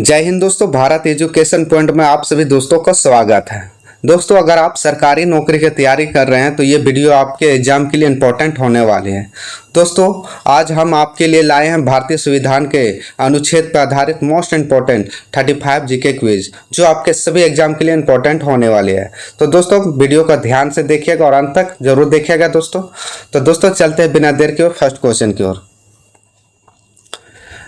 जय हिंद दोस्तों। Bharat education point में आप सभी दोस्तों का स्वागत है। दोस्तों, अगर आप सरकारी नौकरी की तैयारी कर रहे हैं तो ये वीडियो आपके एग्जाम के लिए इम्पोर्टेंट होने वाली है। दोस्तों, आज हम आपके लिए लाए हैं भारतीय संविधान के अनुच्छेद पर आधारित मोस्ट इम्पोर्टेंट 35 जीके क्विज, जो आपके सभी एग्जाम के लिए इम्पोर्टेंट होने वाले है। तो दोस्तों, वीडियो का ध्यान से देखिएगा और अंत तक जरूर देखिएगा दोस्तों। तो दोस्तों, चलते हैं बिना देर के ओर फर्स्ट क्वेश्चन की ओर।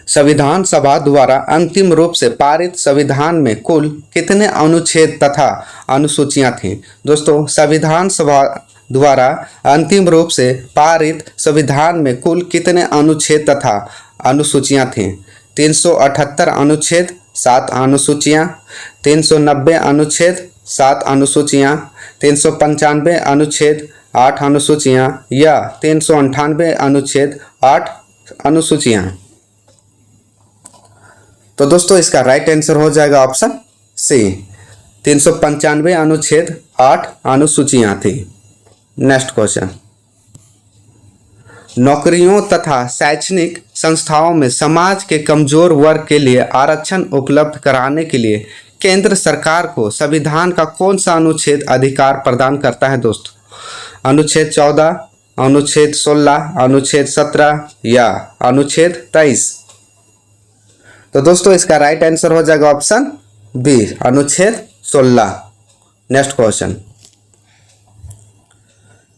संविधान सभा द्वारा अंतिम रूप से पारित संविधान में कुल कितने अनुच्छेद तथा अनुसूचियां थीं? दोस्तों, संविधान सभा द्वारा अंतिम रूप से पारित संविधान में कुल कितने अनुच्छेद तथा अनुसूचियां थीं? 378 अनुच्छेद 7 अनुसूचियां, 390 अनुच्छेद 7 अनुसूचियां, 395 अनुच्छेद 8 अनुसूचियां या 398 अनुच्छेद 8 अनुसूचियां। तो दोस्तों, इसका राइट आंसर हो जाएगा ऑप्शन सी, 395 अनुच्छेद 8 अनुसूचियां थी। Next question. नौकरियों तथा शैक्षणिक संस्थाओं में समाज के कमजोर वर्ग के लिए आरक्षण उपलब्ध कराने के लिए केंद्र सरकार को संविधान का कौन सा अनुच्छेद अधिकार प्रदान करता है? दोस्तों, अनुच्छेद 14, अनुच्छेद 16, अनुच्छेद 17 या अनुच्छेद 23? तो दोस्तों, इसका राइट आंसर हो जाएगा ऑप्शन बी, अनुच्छेद 16। Next question.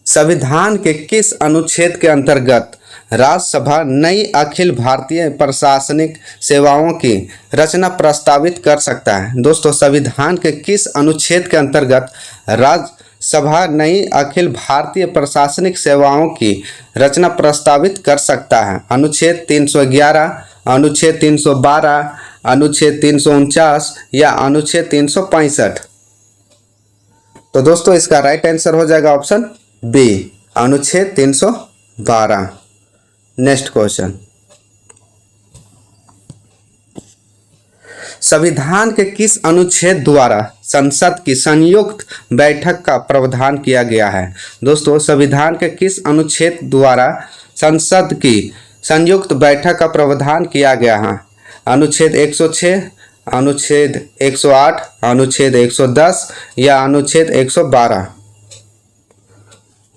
संविधान के किस अनुच्छेद के अंतर्गत राज्यसभा नई अखिल भारतीय प्रशासनिक सेवाओं की रचना प्रस्तावित कर सकता है? दोस्तों, संविधान के किस अनुच्छेद के अंतर्गत राज्यसभा नई अखिल भारतीय प्रशासनिक सेवाओं की रचना प्रस्तावित कर सकता है? अनुच्छेद 311, अनुच्छेद 312, अनुच्छेद 349 या अनुच्छेद 365? तो दोस्तों, इसका राइट आंसर हो जाएगा ऑप्शन बी, अनुच्छेद 312। Next question. संविधान के किस अनुच्छेद द्वारा संसद की संयुक्त बैठक का प्रावधान किया गया है? दोस्तों, संविधान के किस अनुच्छेद द्वारा संसद की संयुक्त बैठक का प्रावधान किया गया है? अनुच्छेद 106, अनुच्छेद 108, अनुच्छेद 110 या अनुच्छेद 112?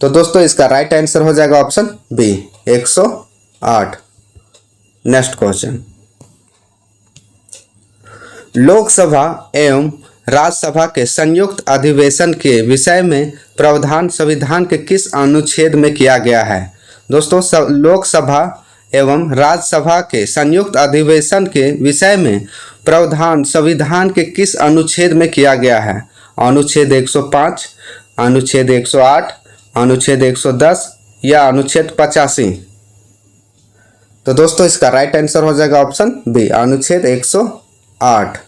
तो दोस्तों, इसका राइट आंसर हो जाएगा option B, 108। Next question. Lok Sabha एवं राज्यसभा के संयुक्त अधिवेशन के विषय में प्रावधान संविधान के किस अनुच्छेद में किया गया है? दोस्तों, लोकसभा एवं राज्यसभा के संयुक्त अधिवेशन के विषय में प्रावधान संविधान के किस अनुच्छेद में किया गया है? अनुच्छेद 105, अनुच्छेद 108, अनुच्छेद 110 या अनुच्छेद 85? तो दोस्तों, इसका राइट आंसर हो जाएगा ऑप्शन बी, अनुच्छेद 108।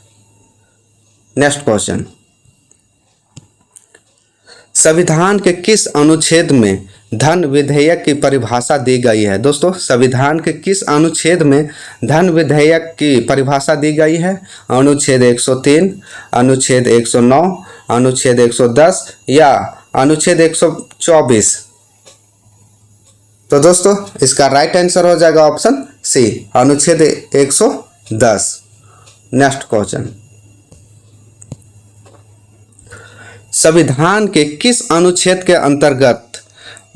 Next question. संविधान के किस अनुच्छेद में धन विधेयक की परिभाषा दी गई है? दोस्तों, संविधान के किस अनुच्छेद में धन विधेयक की परिभाषा दी गई है? अनुच्छेद 103, अनुच्छेद 109, अनुच्छेद 110 या अनुच्छेद 124? तो दोस्तों, इसका राइट आंसर हो जाएगा ऑप्शन सी, अनुच्छेद 110। Next question. संविधान के किस अनुच्छेद के अंतर्गत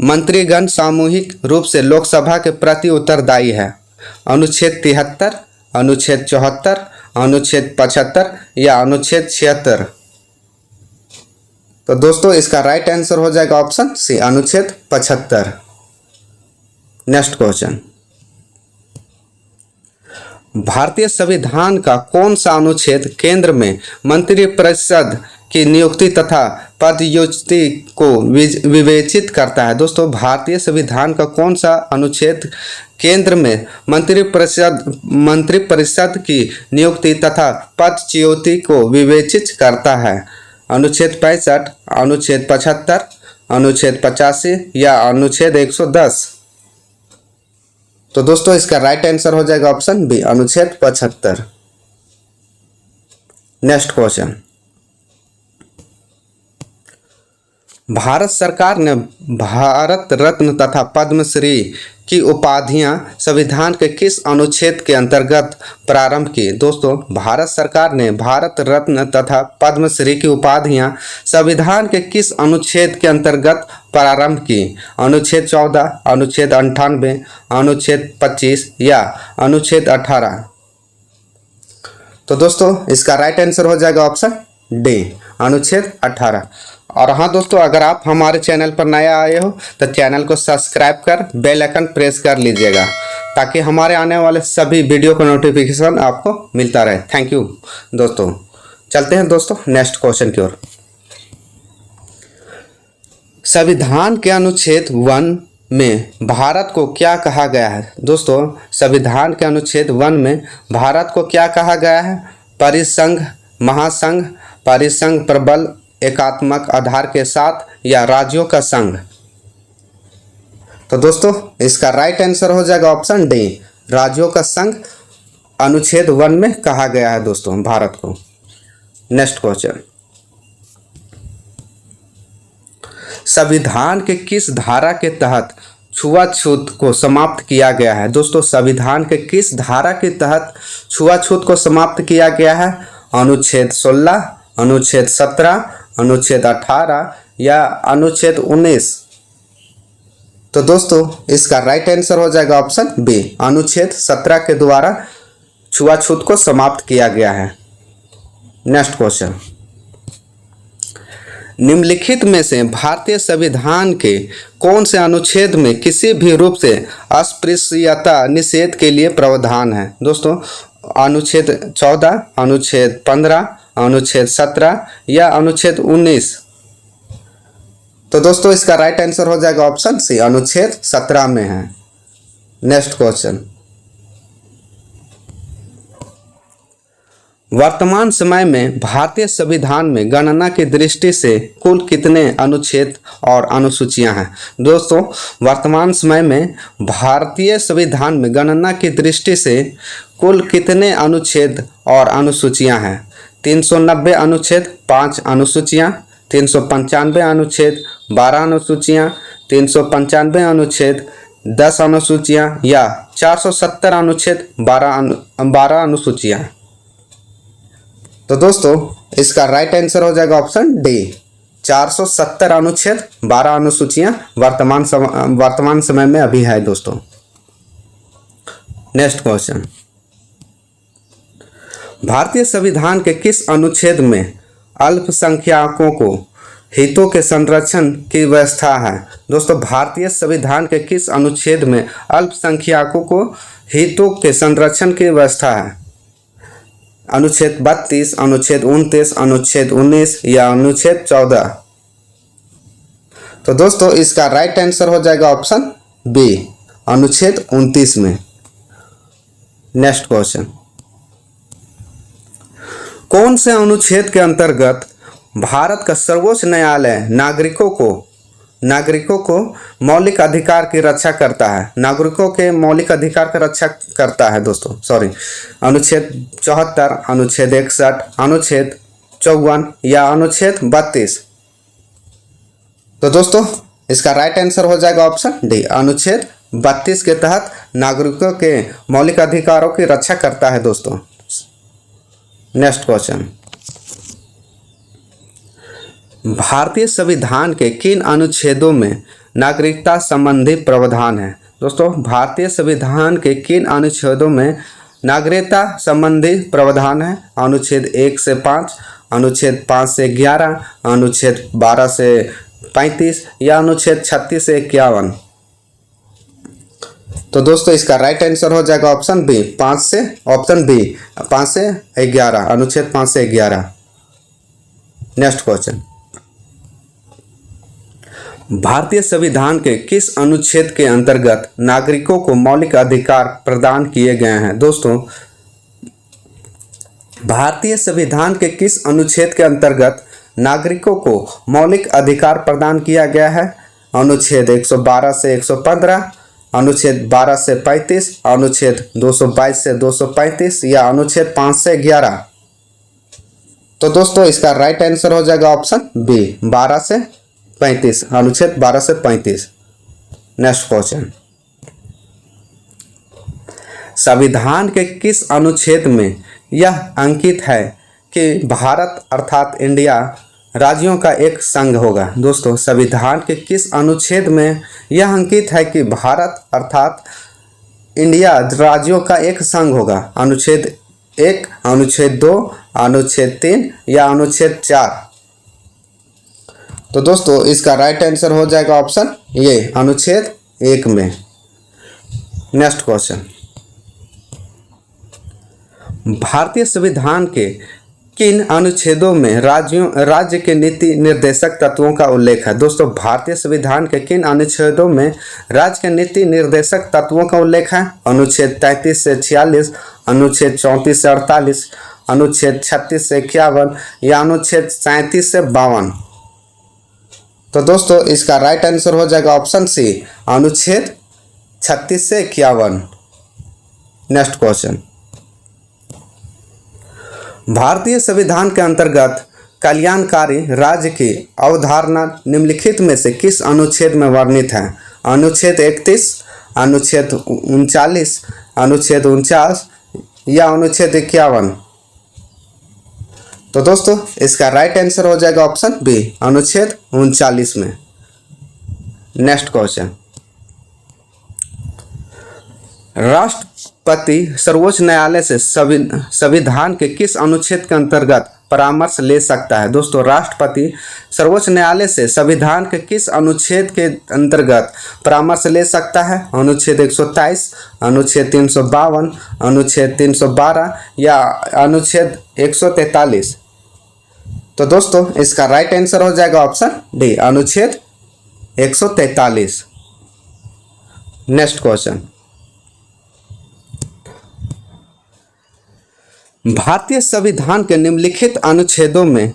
मंत्रीगण सामूहिक रूप से लोकसभा के प्रति उत्तरदायी है? अनुच्छेद 73, अनुच्छेद 74, अनुच्छेद 75 या अनुच्छेद 76? तो दोस्तों, इसका राइट आंसर हो जाएगा ऑप्शन सी, अनुच्छेद 75। Next question. भारतीय संविधान का कौन सा अनुच्छेद केंद्र में मंत्रिपरिषद की नियुक्ति तथा पदोन्नति को विवेचित करता है? दोस्तों, भारतीय संविधान का कौन सा अनुच्छेद केंद्र में मंत्रिपरिषद की नियुक्ति तथा पदोन्नति को विवेचित करता है? अनुच्छेद 65, अनुच्छेद 75, अनुच्छेद 85 या अनुच्छेद 110? तो दोस्तों, इसका राइट आंसर हो जाएगा ऑप्शन बी, अनुच्छेद 75। Next question. भारत सरकार ने भारत रत्न तथा पद्मश्री की उपाधियां संविधान के किस अनुच्छेद के अंतर्गत प्रारंभ की? दोस्तों, भारत सरकार ने भारत रत्न तथा पद्मश्री की उपाधियां संविधान के किस अनुच्छेद के अंतर्गत प्रारंभ की? अनुच्छेद 14, अनुच्छेद 98, अनुच्छेद 25 या अनुच्छेद 18? तो दोस्तों, इसका राइट आंसर हो जाएगा ऑप्शन डी, अनुच्छेद 18। और हाँ दोस्तों, अगर आप हमारे चैनल पर नया आए हो तो चैनल को सब्सक्राइब कर बेल आइकन प्रेस कर लीजिएगा, ताकि हमारे आने वाले सभी वीडियो का नोटिफिकेशन आपको मिलता रहे। थैंक यू दोस्तों। चलते हैं दोस्तों नेक्स्ट क्वेश्चन की ओर। संविधान के अनुच्छेद 1 में भारत को क्या कहा गया है? दोस्तों, संविधान के अनुच्छेद 1 में भारत को क्या कहा गया है? परिसंघ, महासंघ, परिसंघ प्रबल एकात्मक आधार के साथ या राज्यों का संघ? तो दोस्तों, इसका राइट आंसर हो जाएगा ऑप्शन डी, राज्यों का संघ अनुच्छेद 1 में कहा गया है दोस्तों भारत को। नेक्स्ट क्वेश्चन, संविधान के किस धारा के तहत छुआछूत को समाप्त किया गया है? दोस्तों, संविधान के किस धारा के तहत छुआछूत को समाप्त किया गया है? अनुच्छेद 16, अनुच्छेद 17, अनुच्छेद 18 या अनुच्छेद 19? तो दोस्तों, इसका राइट आंसर हो जाएगा ऑप्शन बी, अनुच्छेद 17 के द्वारा छुआछूत को समाप्त किया गया है। नेक्स्ट क्वेश्चन, निम्नलिखित में से भारतीय संविधान के कौन से अनुच्छेद में किसी भी रूप से अस्पृश्यता निषेध के लिए प्रावधान है? दोस्तों, अनुच्छेद 14, अनुच्छेद 15, अनुच्छेद 17 या अनुच्छेद 19? तो दोस्तों, इसका राइट आंसर हो जाएगा ऑप्शन सी, अनुच्छेद 17 में है। नेक्स्ट क्वेश्चन, वर्तमान समय में भारतीय संविधान में गणना की दृष्टि से कुल कितने अनुच्छेद और अनुसूचियां हैं? दोस्तों, वर्तमान समय में भारतीय संविधान में गणना की दृष्टि से कुल कितने अनुच्छेद और अनुसूचियां हैं? 390 अनुच्छेद, 5 अनुसूचियां, 395 अनुच्छेद, 12 अनुसूचियां, 395 अनुच्छेद, 10 अनुसूचियां या 470 अनुच्छेद, 12 अनुसूचियां? तो दोस्तों, इसका राइट आंसर हो जाएगा ऑप्शन डी, 470 अनुच्छेद, 12 अनुसूचियां वर्तमान समय में अभी है दोस्तों। नेक्स्ट क्वेश्चन, भारतीय संविधान के किस अनुच्छेद में अल्पसंख्यकों को हितों के संरक्षण की व्यवस्था है? दोस्तों, भारतीय संविधान के किस अनुच्छेद में अल्पसंख्यकों को हितों के संरक्षण की व्यवस्था है? अनुच्छेद 32, अनुच्छेद 29, अनुच्छेद 19 या अनुच्छेद 14? तो दोस्तों, इसका राइट आंसर हो जाएगा ऑप्शन बी, अनुच्छेद 29 में। नेक्स्ट क्वेश्चन, कौन से अनुच्छेद के अंतर्गत भारत का सर्वोच्च न्यायालय नागरिकों को मौलिक अधिकार की रक्षा करता है? नागरिकों के मौलिक अधिकार की रक्षा करता है दोस्तों, सॉरी, अनुच्छेद 74, अनुच्छेद 61, अनुच्छेद 54 या अनुच्छेद 32? तो दोस्तों, इसका राइट आंसर हो जाएगा ऑप्शन डी, अनुच्छेद 32 के तहत नागरिकों के मौलिक अधिकारों की रक्षा करता है दोस्तों। नेक्स्ट क्वेश्चन, भारतीय संविधान के किन अनुच्छेदों में नागरिकता संबंधी प्रावधान है? दोस्तों, भारतीय संविधान के किन अनुच्छेदों में नागरिकता संबंधी प्रावधान है? अनुच्छेद 1 से 5, अनुच्छेद 5 से 11, अनुच्छेद 12 से 35 या अनुच्छेद 36 से 51? तो दोस्तों, इसका राइट आंसर हो जाएगा ऑप्शन बी, 5 से 11, अनुच्छेद 5 से 11। नेक्स्ट क्वेश्चन, भारतीय संविधान के किस अनुच्छेद के अंतर्गत नागरिकों को मौलिक अधिकार प्रदान किए गए हैं? दोस्तों, भारतीय संविधान के किस अनुच्छेद के अंतर्गत नागरिकों को मौलिक अधिकार प्रदान किया गया है? अनुच्छेद 112 से 115, अनुच्छेद 12 से 35, अनुच्छेद 222 से 235 या अनुच्छेद 5 से 11? तो दोस्तों, इसका राइट आंसर हो जाएगा ऑप्शन बी, 12 से 35, अनुच्छेद 12 से 35। नेक्स्ट क्वेश्चन, संविधान के किस अनुच्छेद में यह अंकित है कि भारत अर्थात इंडिया राज्यों का एक संघ होगा? दोस्तों, संविधान के किस अनुच्छेद में यह अंकित है कि भारत अर्थात इंडिया राज्यों का एक संघ होगा? अनुच्छेद 1, अनुच्छेद 2, अनुच्छेद 3 या अनुच्छेद 4? तो दोस्तों, इसका राइट आंसर हो जाएगा ऑप्शन ये, अनुच्छेद 1 में। नेक्स्ट क्वेश्चन, भारतीय संविधान के किन अनुच्छेदों में राज्य के नीति निर्देशक तत्वों का उल्लेख है? दोस्तों, भारतीय संविधान के किन अनुच्छेदों में राज्य के नीति निर्देशक तत्वों का उल्लेख है? अनुच्छेद 33 से 46, अनुच्छेद 34 से 48, अनुच्छेद 36 से 51 या अनुच्छेद 37 से 52? तो दोस्तों, इसका राइट आंसर हो जाएगा ऑप्शन सी, अनुच्छेद 36 से 51। नेक्स्ट क्वेश्चन, भारतीय संविधान के अंतर्गत कल्याणकारी राज्य की अवधारणा निम्नलिखित में से किस अनुच्छेद में वर्णित है? अनुच्छेद 31, अनुच्छेद 39, अनुच्छेद 49 या अनुच्छेद 51? तो दोस्तों, इसका राइट आंसर हो जाएगा ऑप्शन बी, अनुच्छेद 39 में। नेक्स्ट क्वेश्चन, राष्ट्रपति सर्वोच्च न्यायालय से संविधान के किस अनुच्छेद के अंतर्गत परामर्श ले सकता है? दोस्तों, राष्ट्रपति सर्वोच्च न्यायालय से संविधान के किस अनुच्छेद के अंतर्गत परामर्श ले सकता है? अनुच्छेद 123, अनुच्छेद 352, अनुच्छेद 312 या अनुच्छेद 143? तो दोस्तों, इसका राइट आंसर हो जाएगा ऑप्शन डी, अनुच्छेद 143। नेक्स्ट क्वेश्चन, भारतीय संविधान के निम्नलिखित अनुच्छेदों में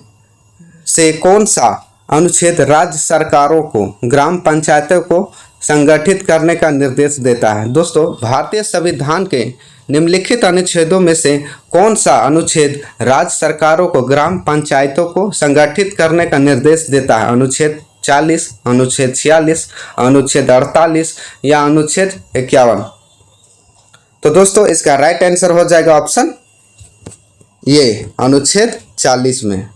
से कौन सा अनुच्छेद राज्य सरकारों को ग्राम पंचायतों को संगठित करने का निर्देश देता है? दोस्तों, भारतीय संविधान के निम्नलिखित अनुच्छेदों में से कौन सा अनुच्छेद राज्य सरकारों को ग्राम पंचायतों को संगठित करने का निर्देश देता है? अनुच्छेद 40, अनुच्छेद 46, अनुच्छेद 48 या अनुच्छेद 51? तो दोस्तों, इसका राइट आंसर हो जाएगा ऑप्शन ये, अनुच्छेद 40 में।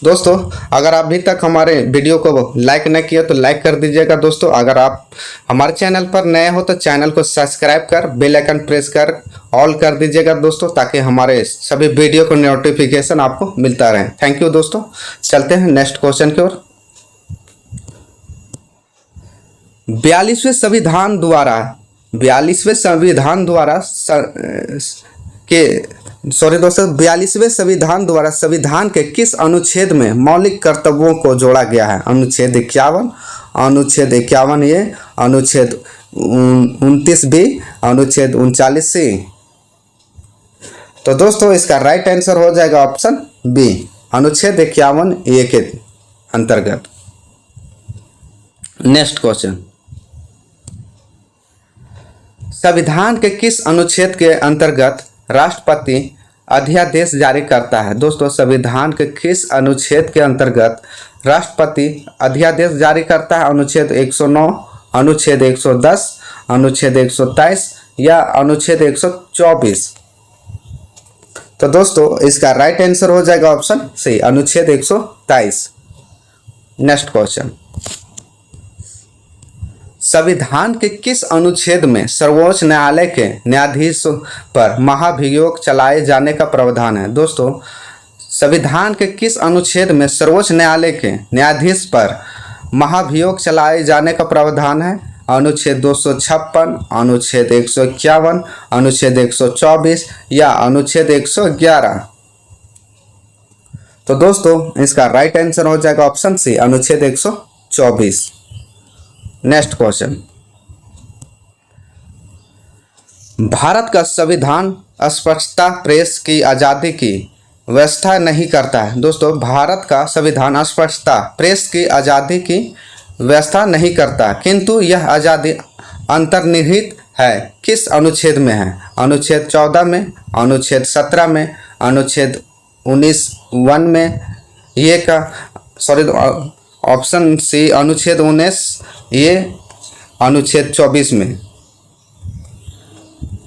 दोस्तों, अगर आप अभी तक हमारे वीडियो को लाइक न किया तो लाइक कर दीजिएगा। दोस्तों, अगर आप हमारे चैनल पर नए हो तो चैनल को सब्सक्राइब कर बेल आइकन प्रेस कर ऑल कर दीजिएगा दोस्तों, ताकि हमारे सभी वीडियो को नोटिफिकेशन आपको मिलता रहे। थैंक यू दोस्तों। चलते हैं नेक्स्ट क्वेश्चन की ओर। 42वें संविधान द्वारा संविधान के किस अनुच्छेद में मौलिक कर्तव्यों को जोड़ा गया है? अनुच्छेद 51, अनुच्छेद 51 ए, अनुच्छेद 29 बी, अनुच्छेद 39 सी? तो दोस्तों, इसका राइट आंसर हो जाएगा ऑप्शन बी, अनुच्छेद 51 ए के अंतर्गत। नेक्स्ट क्वेश्चन, संविधान के किस अनुच्छेद के अंतर्गत राष्ट्रपति अध्यादेश जारी करता है? दोस्तों, संविधान के किस अनुच्छेद के अंतर्गत राष्ट्रपति अध्यादेश जारी करता है? अनुच्छेद 109, अनुच्छेद 110, अनुच्छेद 123 या अनुच्छेद 124? तो दोस्तों, इसका राइट आंसर हो जाएगा ऑप्शन सी, अनुच्छेद 123। नेक्स्ट क्वेश्चन, संविधान के किस अनुच्छेद में सर्वोच्च न्यायालय के न्यायाधीश पर महाभियोग चलाए जाने का प्रावधान है? दोस्तों, संविधान के किस अनुच्छेद में सर्वोच्च न्यायालय के न्यायाधीश पर महाभियोग चलाए जाने का प्रावधान है? अनुच्छेद 256, अनुच्छेद 151, अनुच्छेद 124 या अनुच्छेद 111? तो दोस्तों, इसका राइट आंसर हो जाएगा ऑप्शन सी, अनुच्छेद 124। नेक्स्ट क्वेश्चन, भारत का संविधान अस्पष्टता प्रेस की आज़ादी की व्यवस्था नहीं करता है। दोस्तों, भारत का संविधान अस्पष्टता प्रेस की आज़ादी की व्यवस्था नहीं करता, किंतु यह आज़ादी अंतर्निहित है किस अनुच्छेद में है? अनुच्छेद 14 में, अनुच्छेद 17 में, अनुच्छेद 19(1) में, ऑप्शन सी अनुच्छेद 19, ये अनुच्छेद 24 में।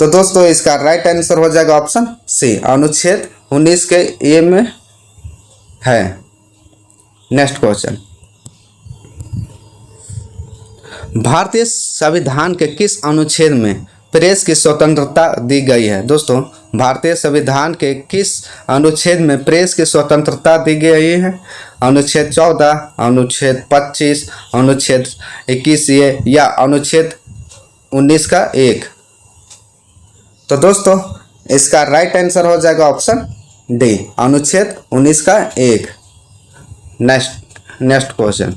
तो दोस्तों इसका राइट आंसर हो जाएगा ऑप्शन सी, अनुच्छेद 19 के ए में है। नेक्स्ट क्वेश्चन, भारतीय संविधान के किस अनुच्छेद में प्रेस की स्वतंत्रता दी गई है? दोस्तों भारतीय संविधान के किस अनुच्छेद में प्रेस की स्वतंत्रता दी गई है? अनुच्छेद 14, अनुच्छेद 25, अनुच्छेद 21 ए या अनुच्छेद 19 का 1? तो दोस्तों इसका राइट आंसर हो जाएगा ऑप्शन डी, अनुच्छेद 19 का 1। नेक्स्ट क्वेश्चन,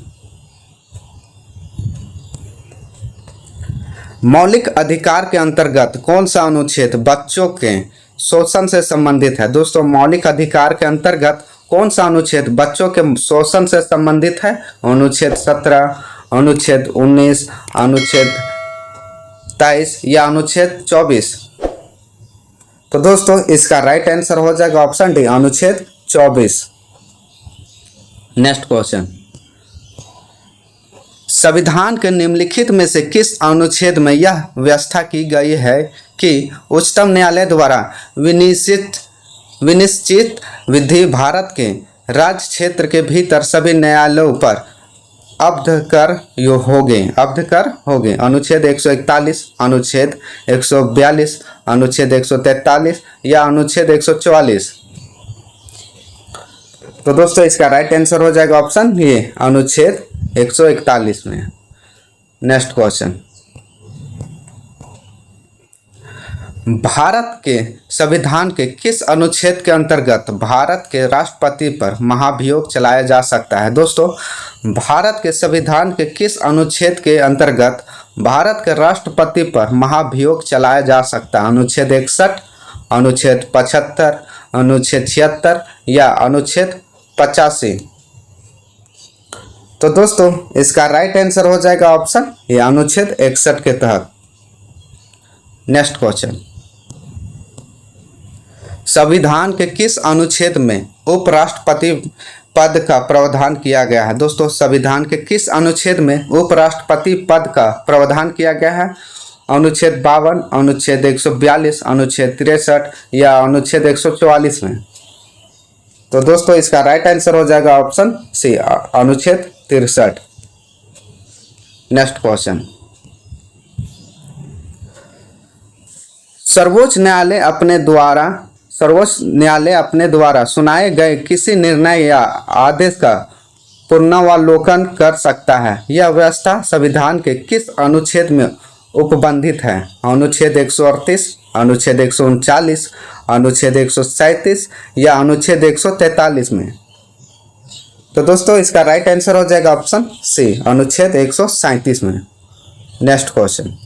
मौलिक अधिकार के अंतर्गत कौन सा अनुच्छेद बच्चों के शोषण से संबंधित है? दोस्तों मौलिक अधिकार के अंतर्गत कौन सा अनुच्छेद बच्चों के शोषण से संबंधित है? अनुच्छेद 17, अनुच्छेद 19, अनुच्छेद 23 या अनुच्छेद 24? तो दोस्तों इसका राइट आंसर हो जाएगा ऑप्शन डी, अनुच्छेद 24। नेक्स्ट क्वेश्चन, संविधान के निम्नलिखित में से किस अनुच्छेद में यह व्यवस्था की गई है कि उच्चतम न्यायालय द्वारा विनिश्चित विधि भारत के राज्य क्षेत्र के भीतर सभी न्यायालयों पर अवध कर होंगे? अनुच्छेद 141, अनुच्छेद 142, अनुच्छेद 143 या अनुच्छेद 144? तो दोस्तों इसका राइट आंसर हो जाएगा ऑप्शन ये, अनुच्छेद 141 में। नेक्स्ट क्वेश्चन, भारत के संविधान के किस अनुच्छेद के अंतर्गत भारत के राष्ट्रपति पर महाभियोग चलाया जा सकता है? दोस्तों भारत के संविधान के किस अनुच्छेद के अंतर्गत भारत के राष्ट्रपति पर महाभियोग चलाया जा सकता है? अनुच्छेद 61, अनुच्छेद 75, अनुच्छेद 76 या अनुच्छेद 85? तो दोस्तों इसका राइट आंसर हो जाएगा ऑप्शन ये, अनुच्छेद 61 के तहत। नेक्स्ट क्वेश्चन, संविधान के किस अनुच्छेद में उपराष्ट्रपति पद का प्रावधान किया गया है? दोस्तों संविधान के किस अनुच्छेद में उपराष्ट्रपति पद का प्रावधान किया गया है? अनुच्छेद 52, अनुच्छेद 142, अनुच्छेद 63 या अनुच्छेद 144 में? तो दोस्तों इसका राइट आंसर हो जाएगा ऑप्शन सी, अनुच्छेद 63। नेक्स्ट क्वेश्चन, सर्वोच्च न्यायालय अपने द्वारा सुनाए गए किसी निर्णय या आदेश का पुनरावलोकन कर सकता है? यह व्यवस्था संविधान के किस अनुच्छेद में उपबंधित है? अनुच्छेद 138, अनुच्छेद 139, अनुच्छेद 137 या अनुच्छेद 143 में? तो दोस्तों इसका राइट आंसर हो जाएगा ऑप्शन सी, अनुच्छेद 137 में। नेक्स्ट क्वेश्चन,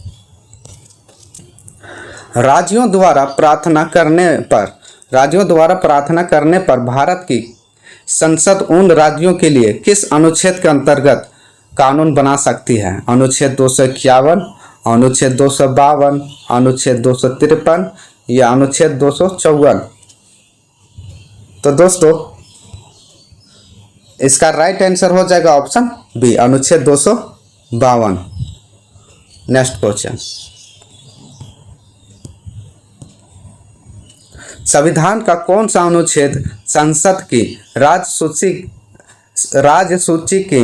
राज्यों द्वारा प्रार्थना करने पर भारत की संसद उन राज्यों के लिए किस अनुच्छेद के अंतर्गत कानून बना सकती है? अनुच्छेद 251, अनुच्छेद 252, अनुच्छेद 253 या अनुच्छेद 254? तो दोस्तों इसका राइट आंसर हो जाएगा ऑप्शन बी, अनुच्छेद 252। नेक्स्ट क्वेश्चन, संविधान का कौन सा अनुच्छेद संसद की राज्य सूची के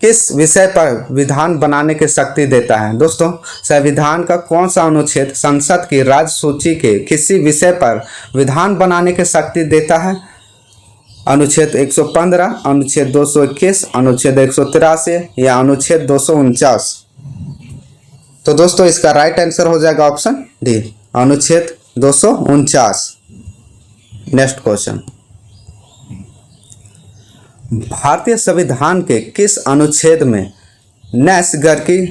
किस विषय पर विधान बनाने की शक्ति देता है? दोस्तों संविधान का कौन सा अनुच्छेद संसद की राज्य सूची के किसी विषय पर विधान बनाने की शक्ति देता है? अनुच्छेद 115, अनुच्छेद 221, अनुच्छेद 183 या अनुच्छेद 249? तो दोस्तों इसका राइट आंसर हो जाएगा ऑप्शन डी, अनुच्छेद 249। नेक्स्ट क्वेश्चन, भारतीय संविधान के किस अनुच्छेद में नैसर्गिक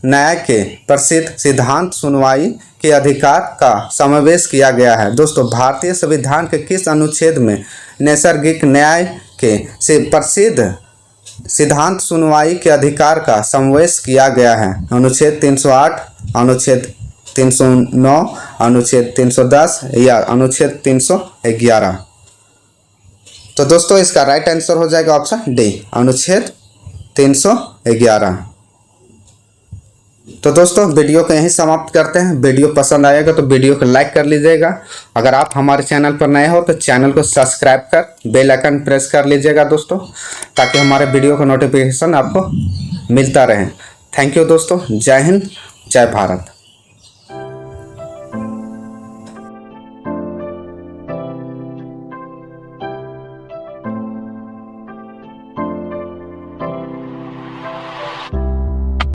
न्याय के प्रसिद्ध सिद्धांत सुनवाई के अधिकार का समावेश किया गया है? दोस्तों भारतीय संविधान के किस अनुच्छेद में नैसर्गिक न्याय के से प्रसिद्ध सिद्धांत सुनवाई के अधिकार का समावेश किया गया है? अनुच्छेद 308, अनुच्छेद 309, अनुच्छेद 310 या अनुच्छेद 311? तो दोस्तों इसका राइट आंसर हो जाएगा ऑप्शन डी, अनुच्छेद 311। तो दोस्तों वीडियो को यहीं समाप्त करते हैं। वीडियो पसंद आएगा तो वीडियो को लाइक कर लीजिएगा। अगर आप हमारे चैनल पर नए हो तो चैनल को सब्सक्राइब कर बेल आइकन प्रेस कर लीजिएगा दोस्तों, ताकि हमारे वीडियो का नोटिफिकेशन आपको मिलता रहे। थैंक यू दोस्तों। जय हिंद, जय भारत।